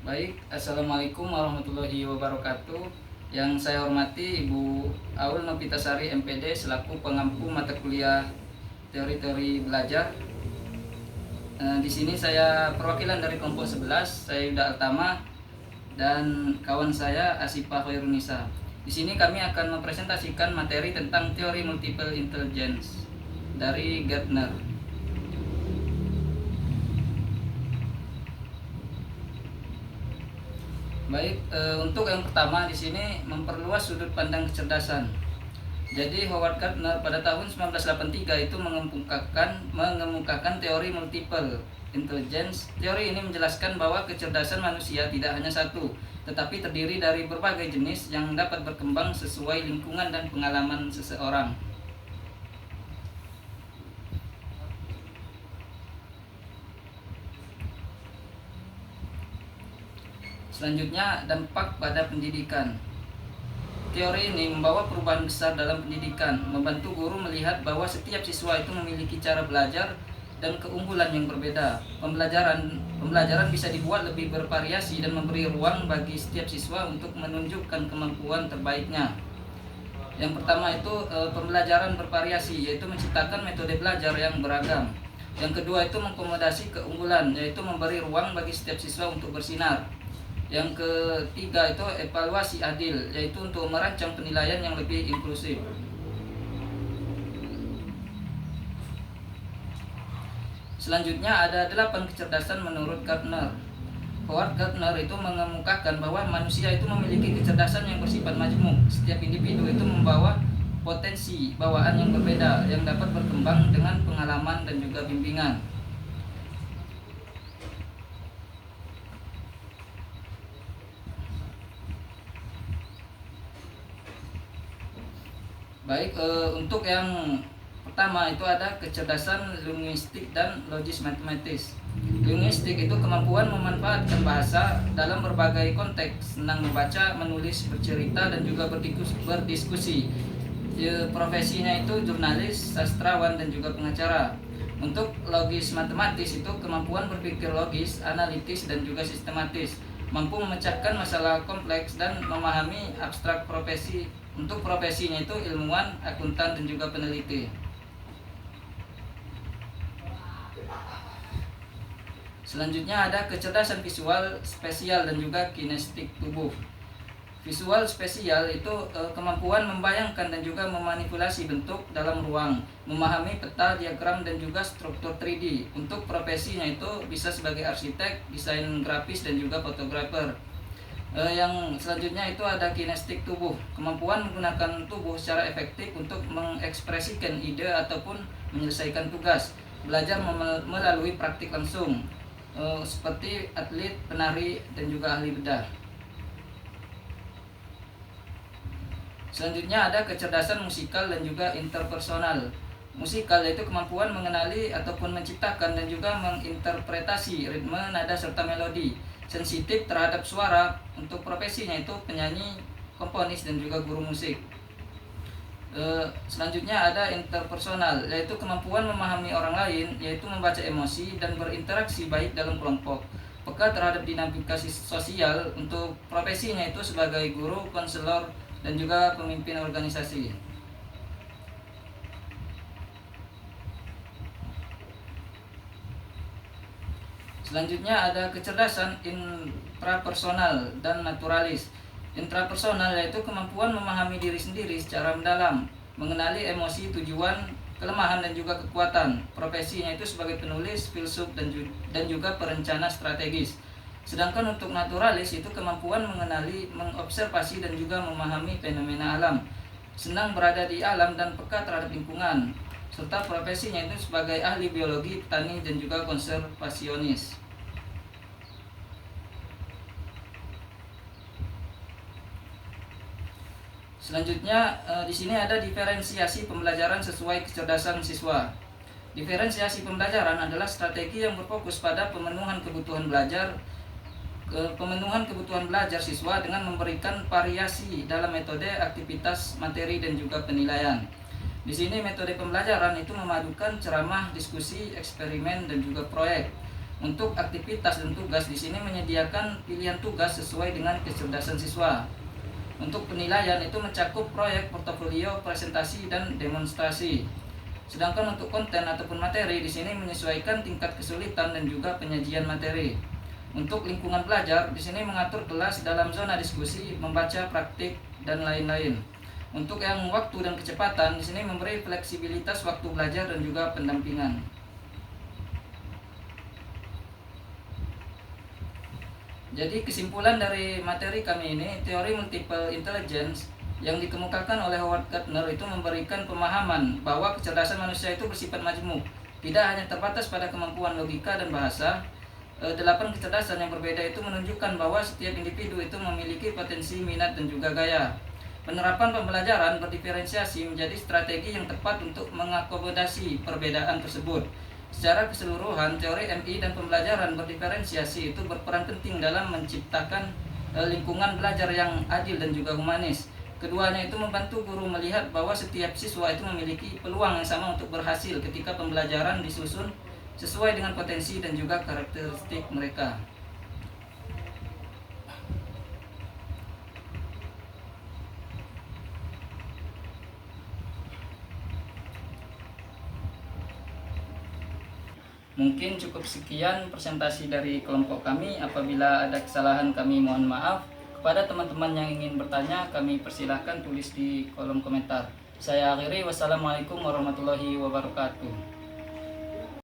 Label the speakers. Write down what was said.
Speaker 1: Baik, Assalamualaikum warahmatullahi wabarakatuh. Yang saya hormati Ibu Aul Novitasari MPD selaku pengampu mata kuliah teori-teori belajar. Di sini saya perwakilan dari kelompok 11, saya Yuda Altama dan kawan saya Asifah Khairunisa. Di sini kami akan mempresentasikan materi tentang teori multiple intelligence dari Gartner. Baik, untuk yang pertama di sini memperluas sudut pandang kecerdasan. Jadi Howard Gardner pada tahun 1983 itu mengemukakan teori multiple intelligence. Teori ini menjelaskan bahwa kecerdasan manusia tidak hanya satu, tetapi terdiri dari berbagai jenis yang dapat berkembang sesuai lingkungan dan pengalaman seseorang. Selanjutnya, dampak pada pendidikan. Teori ini membawa perubahan besar dalam pendidikan, membantu guru melihat bahwa setiap siswa itu memiliki cara belajar dan keunggulan yang berbeda. Pembelajaran bisa dibuat lebih bervariasi dan memberi ruang bagi setiap siswa untuk menunjukkan kemampuan terbaiknya. Yang pertama itu pembelajaran bervariasi, yaitu menciptakan metode belajar yang beragam. Yang kedua itu mengakomodasi keunggulan, yaitu memberi ruang bagi setiap siswa untuk bersinar. Yang ketiga itu evaluasi adil, yaitu untuk merancang penilaian yang lebih inklusif. Selanjutnya ada 8 kecerdasan menurut Gardner. Howard Gardner itu mengemukakan bahwa manusia itu memiliki kecerdasan yang bersifat majmuk. Setiap individu itu membawa potensi bawaan yang berbeda yang dapat berkembang dengan pengalaman dan juga bimbingan. Baik, untuk yang pertama itu ada kecerdasan linguistik dan logis matematis. Linguistik itu kemampuan memanfaatkan bahasa dalam berbagai konteks, senang membaca, menulis, bercerita, dan juga berdiskusi. Profesinya itu jurnalis, sastrawan, dan juga pengacara. Untuk logis matematis itu kemampuan berpikir logis, analitis, dan juga sistematis, mampu memecahkan masalah kompleks dan memahami abstrak profesi. Untuk profesinya itu ilmuwan, akuntan, dan juga peneliti. Selanjutnya ada kecerdasan visual, spesial, dan juga kinestik tubuh. Visual spesial itu kemampuan membayangkan dan juga memanipulasi bentuk dalam ruang, memahami peta, diagram, dan juga struktur 3D. Untuk profesinya itu bisa sebagai arsitek, desain grafis, dan juga fotografer. Yang selanjutnya itu ada kinestik tubuh, kemampuan menggunakan tubuh secara efektif untuk mengekspresikan ide ataupun menyelesaikan tugas. Belajar melalui praktik langsung, seperti atlet, penari, dan juga ahli bedah. Selanjutnya ada kecerdasan musikal dan juga interpersonal. Musikal yaitu kemampuan mengenali ataupun menciptakan dan juga menginterpretasi ritme, nada, serta melodi. Sensitif terhadap suara. Untuk profesinya itu penyanyi, komponis, dan juga guru musik. Selanjutnya ada interpersonal, yaitu kemampuan memahami orang lain, yaitu membaca emosi dan berinteraksi baik dalam kelompok. Peka terhadap dinamika sosial. Untuk profesinya itu sebagai guru, konselor, dan juga pemimpin organisasi. Selanjutnya ada kecerdasan intrapersonal dan naturalis. Intrapersonal yaitu kemampuan memahami diri sendiri secara mendalam, mengenali emosi, tujuan, kelemahan, dan juga kekuatan. Profesinya itu sebagai penulis, filsuf, dan juga perencana strategis. Sedangkan untuk naturalis itu kemampuan mengenali, mengobservasi, dan juga memahami fenomena alam. Senang berada di alam dan peka terhadap lingkungan. Serta profesinya itu sebagai ahli biologi, petani, dan juga konservasionis. Selanjutnya di sini ada diferensiasi pembelajaran sesuai kecerdasan siswa. Diferensiasi pembelajaran adalah strategi yang berfokus pada pemenuhan kebutuhan belajar siswa dengan memberikan variasi dalam metode, aktivitas, materi, dan juga penilaian. Di sini metode pembelajaran itu memadukan ceramah, diskusi, eksperimen, dan juga proyek. Untuk aktivitas dan tugas di sini menyediakan pilihan tugas sesuai dengan kecerdasan siswa. Untuk penilaian itu mencakup proyek, portofolio, presentasi, dan demonstrasi. Sedangkan untuk konten ataupun materi di sini menyesuaikan tingkat kesulitan dan juga penyajian materi. Untuk lingkungan belajar di sini mengatur kelas dalam zona diskusi, membaca, praktik, dan lain-lain. Untuk yang waktu dan kecepatan di sini memberi fleksibilitas waktu belajar dan juga pendampingan. Jadi kesimpulan dari materi kami ini, teori multiple intelligence yang dikemukakan oleh Howard Gardner itu memberikan pemahaman bahwa kecerdasan manusia itu bersifat majmuk, tidak hanya terbatas pada kemampuan logika dan bahasa. 8 kecerdasan yang berbeda itu menunjukkan bahwa setiap individu itu memiliki potensi, minat, dan juga gaya. Penerapan pembelajaran berdiferensiasi menjadi strategi yang tepat untuk mengakomodasi perbedaan tersebut. Secara keseluruhan, teori MI dan pembelajaran berdiferensiasi itu berperan penting dalam menciptakan lingkungan belajar yang adil dan juga humanis. Keduanya itu membantu guru melihat bahwa setiap siswa itu memiliki peluang yang sama untuk berhasil ketika pembelajaran disusun sesuai dengan potensi dan juga karakteristik mereka. Mungkin cukup sekian presentasi dari kelompok kami. Apabila ada kesalahan kami mohon maaf. Kepada teman-teman yang ingin bertanya, kami persilahkan tulis di kolom komentar. Saya akhiri, wassalamualaikum warahmatullahi wabarakatuh.